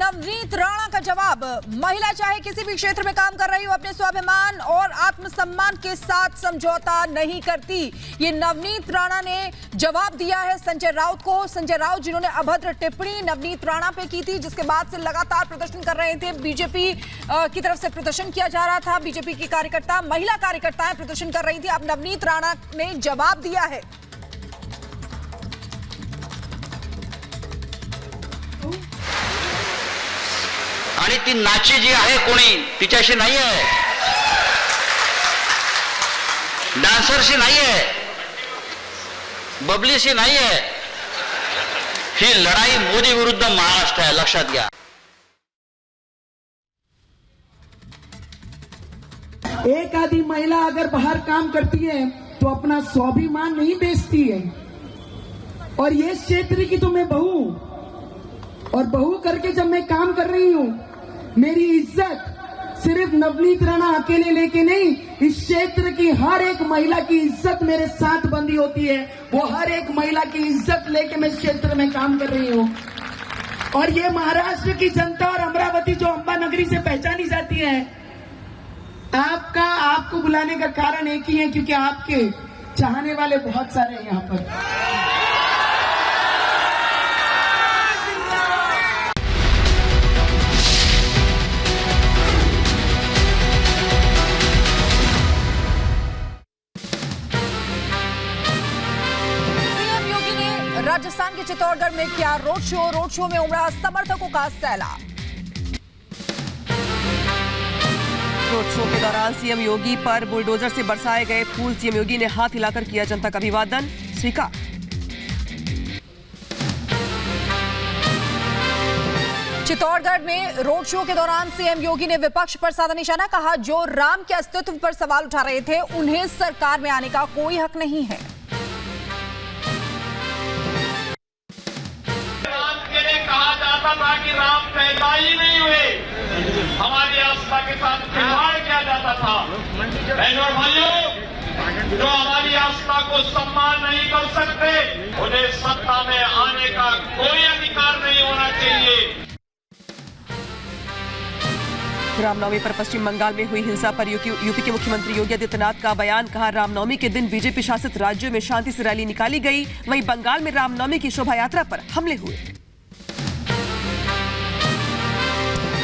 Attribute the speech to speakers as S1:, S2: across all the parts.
S1: नवनीत राणा का जवाब। महिला चाहे किसी भी क्षेत्र में काम कर रही हो, अपने स्वाभिमान और आत्मसम्मान के साथ समझौता नहीं करती। ये नवनीत राणा ने जवाब दिया है संजय राउत को। संजय राउत जिन्होंने अभद्र टिप्पणी नवनीत राणा पे की थी, जिसके बाद से लगातार प्रदर्शन कर रहे थे। बीजेपी की तरफ से प्रदर्शन किया जा रहा था। बीजेपी की कार्यकर्ता, महिला कार्यकर्ताएं प्रदर्शन कर रही थी। अब नवनीत राणा ने जवाब दिया है।
S2: आणि ती नाची जी आहे कोणी तिच्याशी नाही आहे, डान्सरशी नाही आहे, बबलीशी नाही आहे। ही लढाई मोदी विरुद्ध महाराष्ट्र आहे, लक्षात घ्या।
S3: एक आधी महिला अगर बाहर काम करती है तो अपना स्वाभिमान नहीं बेचती है। और ये क्षेत्र की तो मैं बहू हूं, और बहू करके जब मैं काम कर रही हूं, मेरी इज्जत सिर्फ नवनीत राणा अकेले लेके नहीं, इस क्षेत्र की हर एक महिला की इज्जत मेरे साथ बंधी होती है। वो हर एक महिला की इज्जत लेके मैं इस क्षेत्र में काम कर रही हूं। और ये महाराष्ट्र की जनता और अमरावती जो अंबा नगरी से पहचानी जाती है, आपको बुलाने का कारण एक ही है, क्योंकि आपके चाहने वाले बहुत सारे हैं यहाँ पर।
S1: राजस्थान के चित्तौड़गढ़ में किया रोड शो में उमड़ा समर्थकों का सैलाब। रोड शो के दौरान सीएम योगी पर बुलडोजर से बरसाए गए फूल। सीएम योगी ने हाथ हिलाकर किया जनता का अभिवादन स्वीकार। चित्तौड़गढ़ में रोड शो के दौरान सीएम योगी ने विपक्ष पर साधा निशाना। कहा, जो राम के अस्तित्व पर सवाल उठा रहे थे, उन्हें सरकार में आने का कोई हक नहीं है।
S4: कि राम पैदा ही नहीं हुए, हमारी आस्था के साथ खिलवाड़ किया जाता था। बहनों और भाइयों, जो हमारी आस्था को सम्मान नहीं कर सकते, उन्हें सत्ता में आने का कोई अधिकार नहीं होना चाहिए।
S1: रामनवमी पर पश्चिम बंगाल में हुई हिंसा पर यूपी के मुख्यमंत्री योगी आदित्यनाथ का बयान। कहा, रामनवमी के दिन बीजेपी शासित राज्यों में शांति से रैली निकाली गई, वहीं बंगाल में रामनवमी की शोभा यात्रा पर हमले हुए।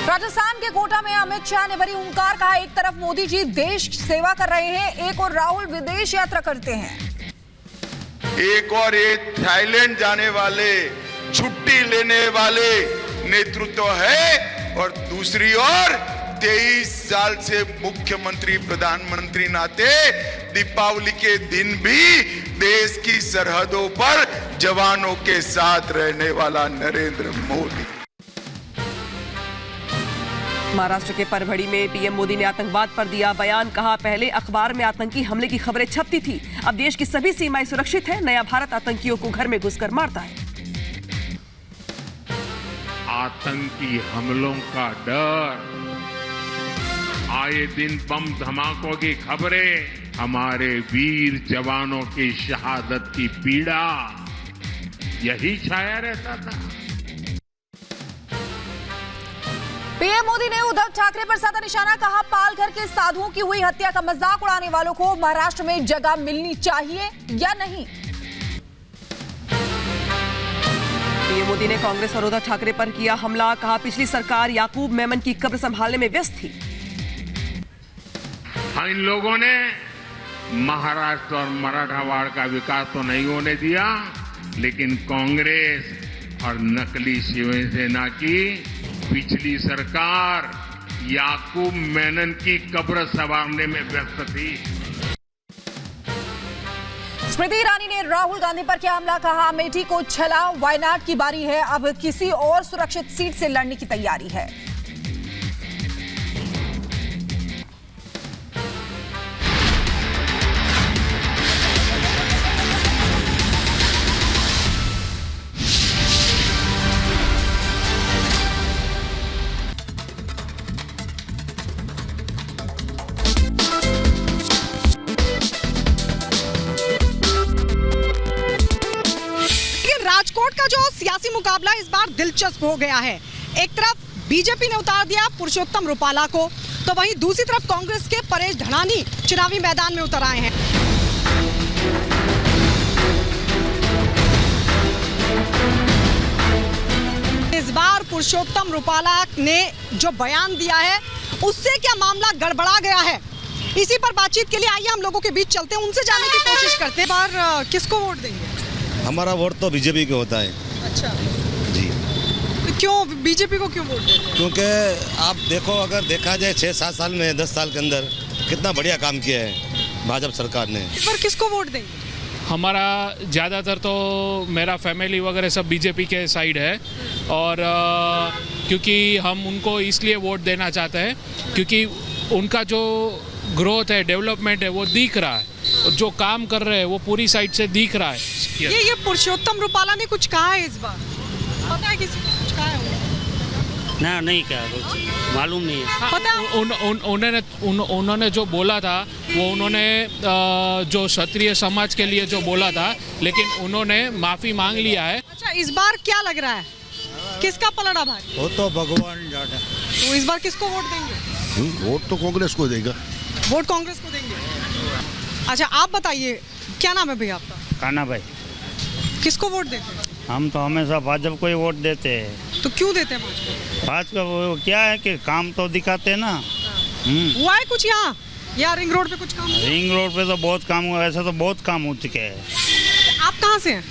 S1: राजस्थान के कोटा में अमित शाह ने भरी हुंकार। कहा, एक तरफ मोदी जी देश सेवा कर रहे हैं, एक और राहुल विदेश यात्रा करते हैं।
S5: एक और ये थाईलैंड जाने वाले, छुट्टी लेने वाले नेतृत्व है, और दूसरी ओर 23 साल से मुख्यमंत्री प्रधानमंत्री नाते दीपावली के दिन भी देश की सरहदों पर जवानों के साथ रहने वाला नरेंद्र मोदी।
S1: महाराष्ट्र के परभड़ी में पीएम मोदी ने आतंकवाद पर दिया बयान। कहा, पहले अखबार में आतंकी हमले की खबरें छपती थी, अब देश की सभी सीमाएं सुरक्षित है। नया भारत आतंकियों को घर में घुसकर मारता है।
S6: आतंकी हमलों का डर, आए दिन बम धमाकों की खबरें, हमारे वीर जवानों की शहादत की पीड़ा, यही छाया रहता था।
S1: पीएम मोदी ने उद्धव ठाकरे पर साधा निशाना। कहा, पालघर के साधुओं की हुई हत्या का मजाक उड़ाने वालों को महाराष्ट्र में जगह मिलनी चाहिए या नहीं। पीएम मोदी ने कांग्रेस और उद्धव ठाकरे पर किया हमला। कहा, पिछली सरकार याकूब मेमन की कब्र संभालने में व्यस्त थी।
S6: इन लोगों ने महाराष्ट्र और मराठवाड़ का विकास तो नहीं होने दिया, लेकिन कांग्रेस और नकली शिवसेना की पिछली सरकार याकूब मेनन की कब्र संवारने में व्यस्त थी।
S1: स्मृति ईरानी ने राहुल गांधी पर किया हमला। कहा, अमेठी को छला, वायनाड की बारी है, अब किसी और सुरक्षित सीट से लड़ने की तैयारी है।
S7: राजकोट का जो सियासी मुकाबला इस बार दिलचस्प हो गया है। एक तरफ बीजेपी ने उतार दिया पुरुषोत्तम रुपाला को, तो वहीं दूसरी तरफ कांग्रेस के परेश धनानी चुनावी मैदान में उतर आए हैं। इस बार पुरुषोत्तम रुपाला ने जो बयान दिया है उससे क्या मामला गड़बड़ा गया है, इसी पर बातचीत के लिए आइए हम लोगों के बीच चलते हैं, उनसे जानने की कोशिश करते हैं। बार किसको वोट देंगे?
S8: हमारा वोट तो बीजेपी को होता है।
S7: अच्छा
S8: जी।
S7: तो क्यों बीजेपी को क्यों वोट देते हैं?
S8: क्योंकि आप देखो, अगर देखा जाए 6-7 साल में 10 साल के अंदर कितना बढ़िया काम किया है भाजपा सरकार ने।
S7: इस बार किसको वोट देंगे?
S9: हमारा ज़्यादातर तो मेरा फैमिली वगैरह सब बीजेपी के साइड है, और क्योंकि हम उनको इसलिए वोट देना चाहते हैं क्योंकि उनका जो ग्रोथ है, डेवलपमेंट है, वो दिख रहा है, और जो काम कर रहे हैं वो पूरी साइड से दिख रहा है।
S7: ये पुरुषोत्तम रुपाला ने कुछ कहा है इस बार? पता है किसी को कुछ कहा है?
S2: ना नहीं क्या कुछ मालूम नहीं है।
S7: पता है?
S9: उन्होंने जो बोला था वो उन्होंने जो क्षत्रिय समाज के लिए जो बोला था, लेकिन उन्होंने माफ़ी मांग लिया है।
S7: अच्छा, इस बार क्या लग रहा है, किसका पलड़ा भारी?
S8: वो तो भगवान जाने।
S7: तो इस बार किसको वोट देंगे?
S8: वोट तो कांग्रेस को देगा।
S7: वोट कांग्रेस को देंगे। अच्छा, आप बताइए क्या नाम है भैया आपका?
S10: कान्हा भाई।
S7: किसको वोट देते हैं?
S10: हम तो हमेशा भाजपा को ही वोट देते हैं।
S7: तो क्यों देते हैं भाजपा?
S10: भाजपा वो क्या है कि काम तो दिखाते हैं ना।
S7: हुआ है कुछ यहाँ या रिंग रोड पे कुछ काम?
S10: रिंग रोड पे तो बहुत काम हुआ, ऐसा तो बहुत काम हो चुके हैं।
S7: आप कहाँ से हैं?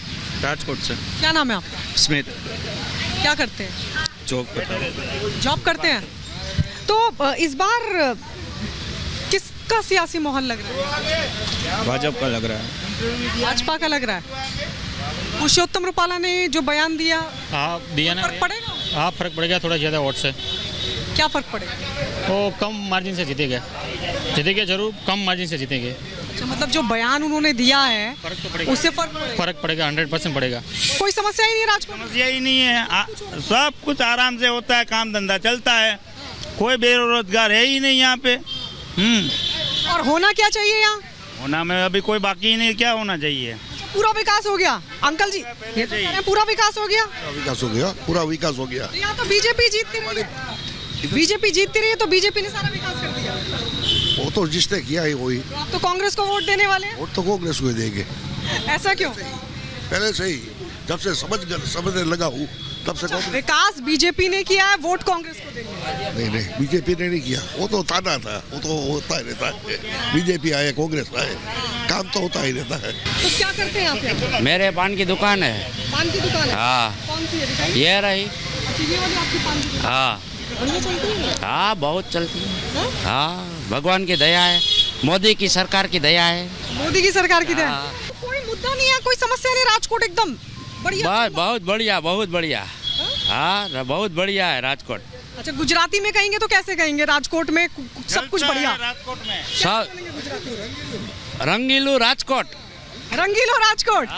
S8: राजकोट से।
S7: क्या नाम है आपका?
S8: स्मित।
S7: क्या करते हैं?
S8: जॉब
S7: करते हैं। तो इस बार किसका सियासी माहौल लग रहा है?
S8: भाजपा का लग रहा है।
S7: भाजपा का लग रहा है। पुरुषोत्तम रुपाला ने जो बयान दिया,
S9: हाँ दिया ना,
S7: फर्क पड़ेगा?
S9: हाँ फर्क पड़ेगा थोड़ा ज़्यादा वोट से।
S7: क्या फर्क पड़ेगा?
S9: वो कम मार्जिन से जीतेंगे जरूर, कम मार्जिन से जीतेंगे।
S7: अच्छा, मतलब जो बयान उन्होंने दिया है
S9: फर्क तो पड़ेगा,
S7: उससे फर्क
S9: पड़ेगा 100% पड़ेगा।
S7: कोई समस्या ही नहीं है राजकोट में?
S10: समस्या ही नहीं है, सब कुछ आराम से होता है, काम धंधा चलता है, कोई बेरोजगार है ही नहीं यहाँ पे।
S7: और होना क्या चाहिए यहाँ?
S10: होना में अभी कोई बाकी ही नहीं, क्या होना चाहिए?
S7: पूरा विकास हो गया अंकल जी, ये तो कह रहे हैं पूरा विकास हो गया।
S8: पूरा विकास हो गया।
S7: तो यहाँ तो बीजेपी जीतती रही है, बीजेपी जीतती रही है, तो बीजेपी ने सारा विकास कर दिया।
S8: वो तो जिसने किया है वही।
S7: तो आप तो कांग्रेस को वोट देने वाले हैं?
S8: वोट तो कांग्रेस को देंगे।
S7: ऐसा क्यों?
S8: पहले से ही, जब से समझने लगा हूँ तब से कांग्रेस।
S7: विकास बीजेपी ने किया है, वोट कांग्रेस को देंगे?
S8: नहीं, बीजेपी ने नहीं किया, वो तो ताना था, वो तो होता ही रहता है। बीजेपी आए, कांग्रेस आए, काम तो होता ही रहता है।
S7: तो क्या करते हैं आप?
S2: मेरे पान की दुकान है।
S7: पान की दुकान है?
S2: हाँ।
S7: कौन सी है दिखाइए?
S2: ये रही।
S7: अच्छा, ये वाली आपकी पान की दुकान?
S2: हाँ
S7: बढ़िया चलती है?
S2: हाँ बहुत चलती है। हाँ भगवान की दया है, मोदी की सरकार की दया है।
S7: मोदी की सरकार की दया।
S2: हाँ।
S7: कोई मुद्दा नहीं है, कोई समस्या नहीं, राजकोट एकदम बढ़िया।
S2: बहुत बढ़िया, बहुत बढ़िया। हाँ बहुत बढ़िया है राजकोट।
S7: अच्छा, गुजराती में कहेंगे तो कैसे कहेंगे? राजकोट में सब कुछ बढ़िया।
S10: राजकोट में
S2: सब रंगीलू राजकोट।
S7: रंगीलो राजकोट।